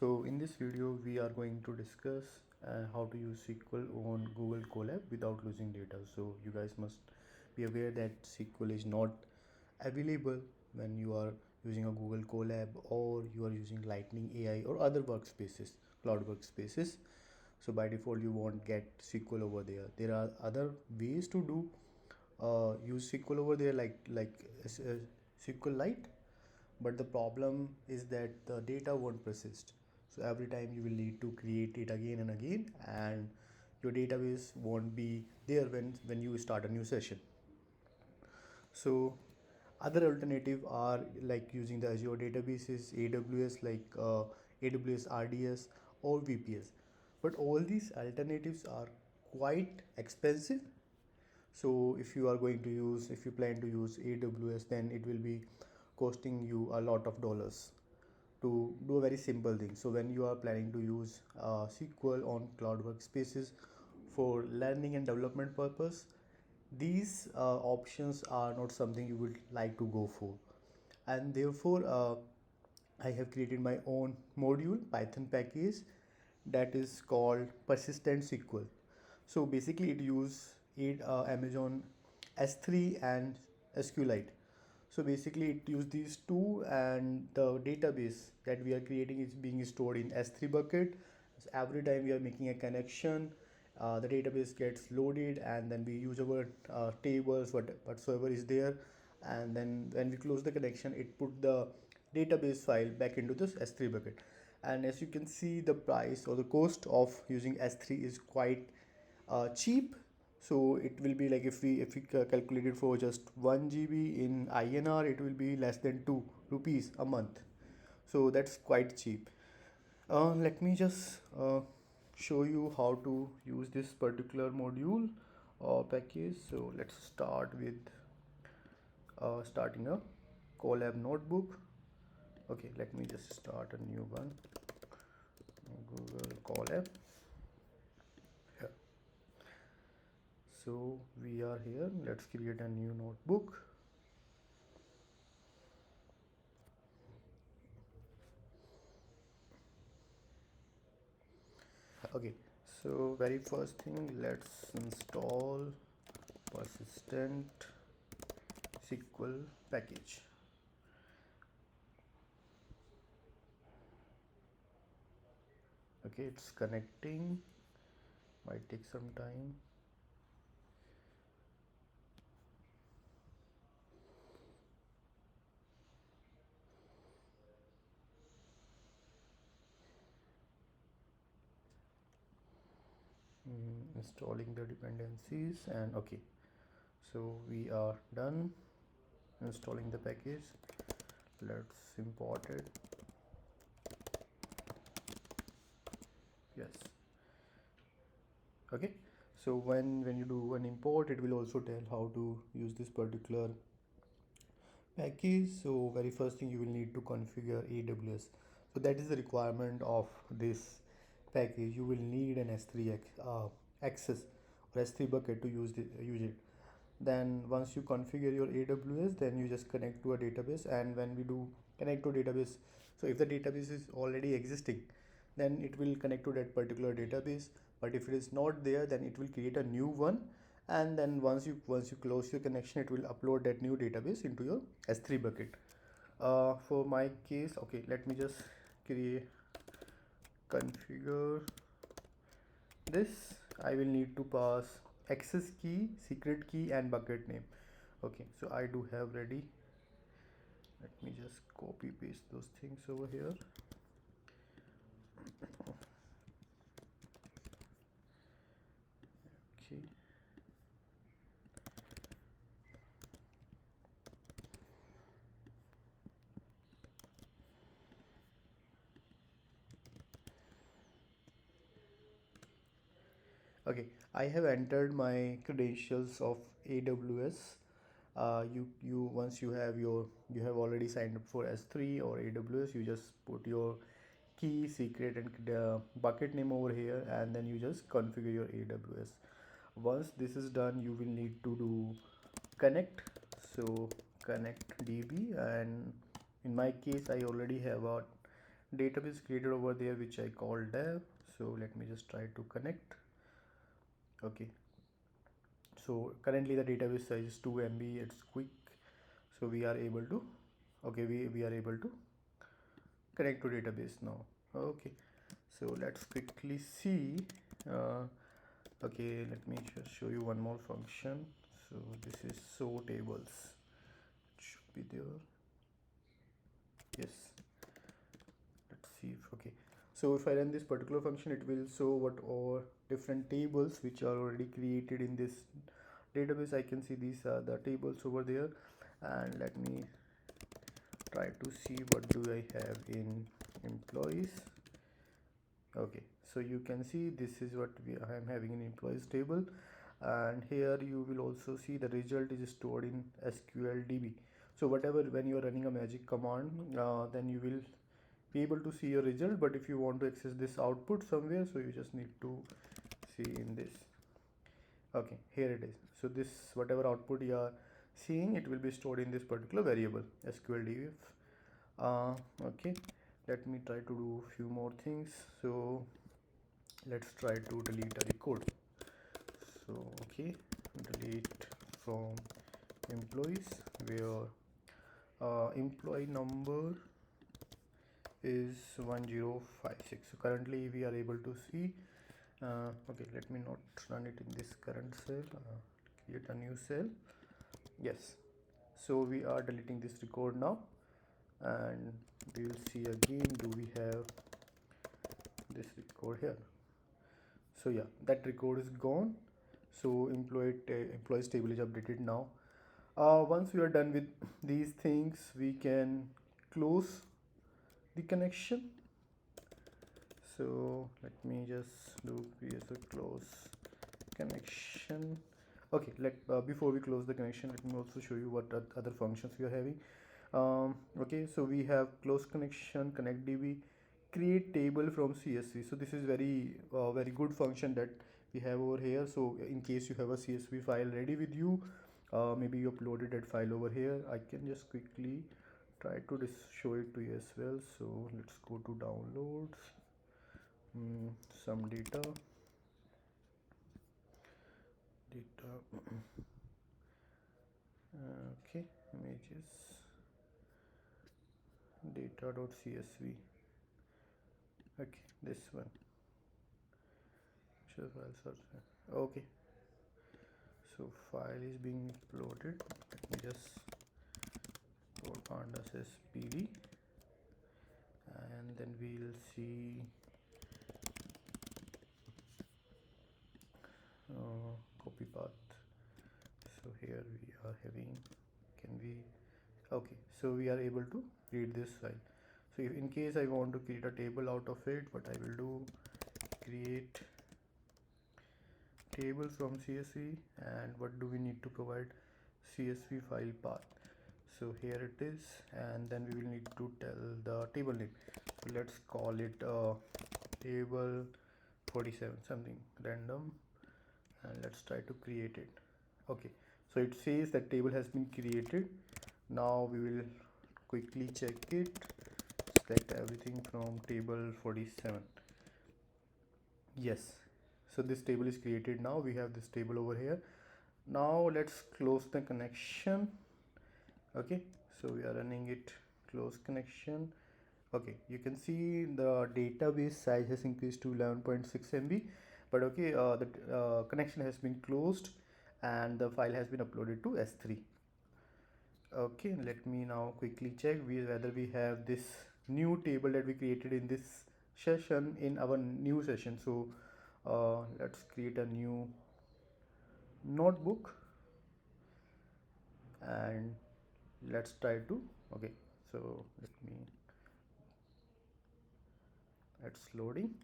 So in this video we are going to discuss how to use SQL on Google Colab without losing data. So you guys must be aware that SQL is not available when you are using a Google Colab or you are using Lightning AI or other workspaces, cloud workspaces. So by default you won't get SQL over there. There are other ways to do use SQL over there like SQLite, but the problem is that the data won't persist. So every time you will need to create it again and again, and your database won't be there when you start a new session. So other alternative are like using the Azure databases, AWS AWS RDS or VPS, but all these alternatives are quite expensive. So if you plan to use AWS, then it will be costing you a lot of dollars to do a very simple thing. So when you are planning to use SQL on cloud workspaces for learning and development purpose, these options are not something you would like to go for, and therefore I have created my own module Python package that is called PersistentSql. So basically it uses Amazon S3 and SQLite. So basically it uses these two, and the database that we are creating is being stored in S3 bucket. So every time we are making a connection, the database gets loaded, and then we use our tables whatsoever is there, and then when we close the connection it put the database file back into this S3 bucket. And as you can see, the price or the cost of using S3 is quite cheap. So it will be like if we calculate it for just 1 GB in INR, it will be less than 2 rupees a month. So that's quite cheap. Let me just show you how to use this particular module or package. So let's start with starting a Colab notebook. Okay, let me just start a new one. Google Colab. Yeah. So we are here. Let's create a new notebook. Okay, so very first thing, let's install persistent SQL package. Okay, it's connecting, might take some time. Installing the dependencies, and okay, so we are done installing the package. Let's import it. Yes. Okay, so when you do an import, it will also tell how to use this particular package. So very first thing, you will need to configure AWS. So that is the requirement of this package. You will need an S3 access or S3 bucket to use it. Then once you configure your AWS, then you just connect to a database. And when we do connect to a database, so if the database is already existing, then it will connect to that particular database. But if it is not there, then it will create a new one, and then once you close your connection, it will upload that new database into your S3 bucket. For my case, okay, let me just create configure this. I will need to pass access key, secret key, and bucket name. Okay, so I do have ready. Let me just copy paste those things over here. Okay. Okay, I have entered my credentials of AWS. You once you have already signed up for S3 or AWS, you just put your key, secret, and bucket name over here, and then you just configure your AWS. Once this is done, you will need to do connect. So connect DB, and in my case I already have a database created over there which I call dev. So let me just try to connect. Okay, so currently the database size is 2 MB, it's quick, so we are able to, okay, we are able to connect to database now. Okay, so let's quickly see. Okay, let me just show you one more function. So this is show tables, it should be there. Yes, let's see if, okay, so if I run this particular function, it will show what all different tables which are already created in this database. I can see these are the tables over there, and let me try to see what do I have in employees. Okay, so you can see this is what I am having in employees table, and here you will also see the result is stored in SQL DB. So whatever, when you are running a magic command, then you will be able to see your result. But if you want to access this output somewhere, so you just need to see in this. Okay, here it is. So this, whatever output you are seeing, it will be stored in this particular variable SQL df. Okay, let me try to do few more things. So let's try to delete a record. So okay, delete from employees, where employee number is 1056. So currently we are able to see, okay, let me not run it in this current cell, create a new cell. Yes, so we are deleting this record now, and we will see again, do we have this record here? So yeah, that record is gone. So employees table is updated now. Once we are done with these things, we can close the connection. So let me just do close connection. Okay, before we close the connection, let me also show you what other functions we are having. Okay, so we have close connection, connect DB, create table from CSV. So this is very good function that we have over here. So in case you have a CSV file ready with you, maybe you uploaded that file over here, I can just quickly try to show it to you as well. So let's go to downloads, some data okay, images, data.csv. okay, this one, sure, file search. Okay, so file is being uploaded. Let me just go pandas as pd, and then we'll see copy path. So here we are having, can we, okay, so we are able to read this file. So if in case I want to create a table out of it, what I will do, create table from CSV, and what do we need to provide, CSV file path. So here it is, and then we will need to tell the table name. So let's call it table 47, something random, and let's try to create it. Okay, so it says that table has been created. Now we will quickly check it, select everything from table 47. Yes, so this table is created. Now we have this table over here. Now let's close the connection. Okay, so we are running it, close connection. Okay, you can see the database size has increased to 11.6 MB, but okay, the connection has been closed and the file has been uploaded to S3. Okay, let me now quickly check whether we have this new table that we created in this session in our new session. So let's create a new notebook, and let's try to, okay, so it's loading.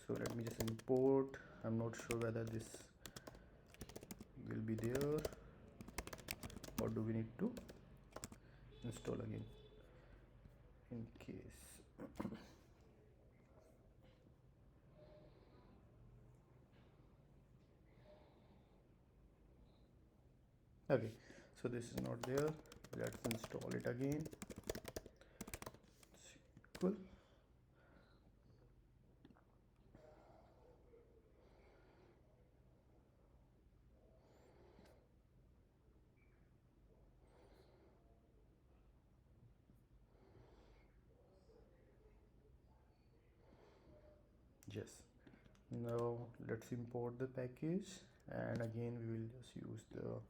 So let me just import. I'm not sure whether this will be there, or do we need to install again in case. Okay, so this is not there. Let's install it again. SQL. Yes. Now let's import the package, and again we will just use the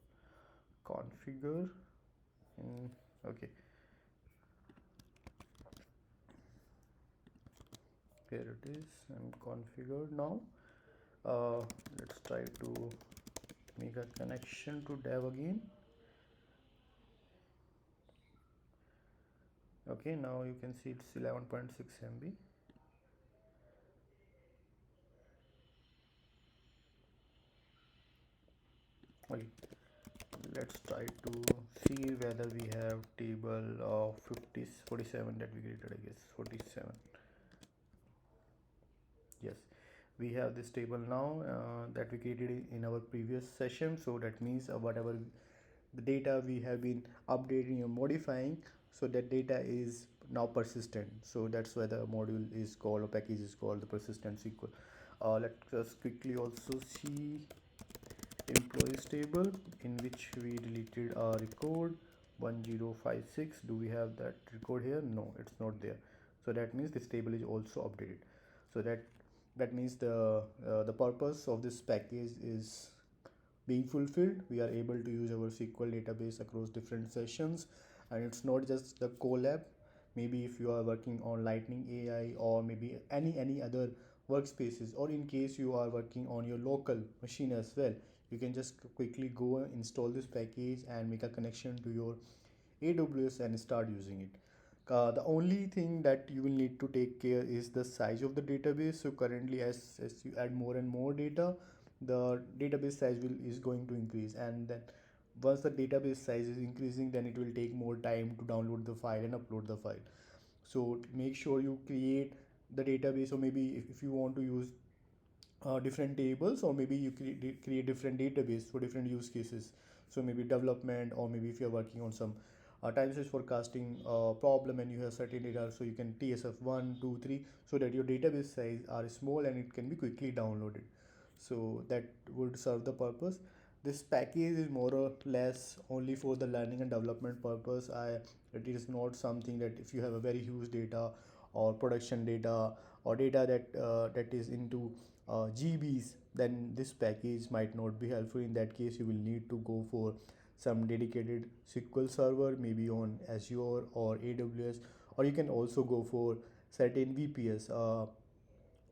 configure. Okay, here it is. I'm configured now. Let's try to make a connection to dev again. Okay, now you can see it's 11.6 MB. Okay, let's try to see whether we have table of 47 that we created. I guess 47. Yes, we have this table now that we created in our previous session. So that means whatever the data we have been updating or modifying, so that data is now persistent. So that's why the module is called, or package is called, the persistent SQL. Let us quickly also see employees table, in which we deleted our record 1056. Do we have that record here? No, it's not there. So that means this table is also updated. So that means the purpose of this package is being fulfilled. We are able to use our SQL database across different sessions, and it's not just the Colab. Maybe if you are working on Lightning AI, or maybe any other workspaces, or in case you are working on your local machine as well, you can just quickly go and install this package and make a connection to your AWS and start using it. The only thing that you will need to take care is the size of the database. So currently, as you add more and more data, the database size is going to increase, and then once the database size is increasing, then it will take more time to download the file and upload the file. So make sure you create the database, or maybe if you want to use different tables, or maybe you create different database for different use cases. So maybe development, or maybe if you're working on some time series forecasting problem, and you have certain data, so you can TSF 1 2 3, so that your database size are small and it can be quickly downloaded. So that would serve the purpose. This package is more or less only for the learning and development purpose. It is not something that if you have a very huge data, or production data, or data that is into GBs, then this package might not be helpful. In that case, you will need to go for some dedicated SQL server, maybe on Azure or AWS, or you can also go for certain VPS.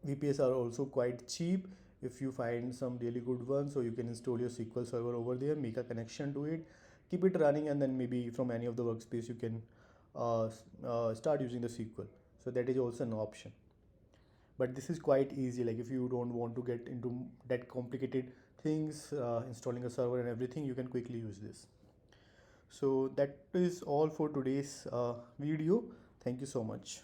VPS are also quite cheap if you find some really good ones. So you can install your SQL server over there, make a connection to it, keep it running, and then maybe from any of the workspace you can start using the SQL. So that is also an option. But this is quite easy. Like if you don't want to get into that complicated things, installing a server and everything, you can quickly use this. So that is all for today's video. Thank you so much.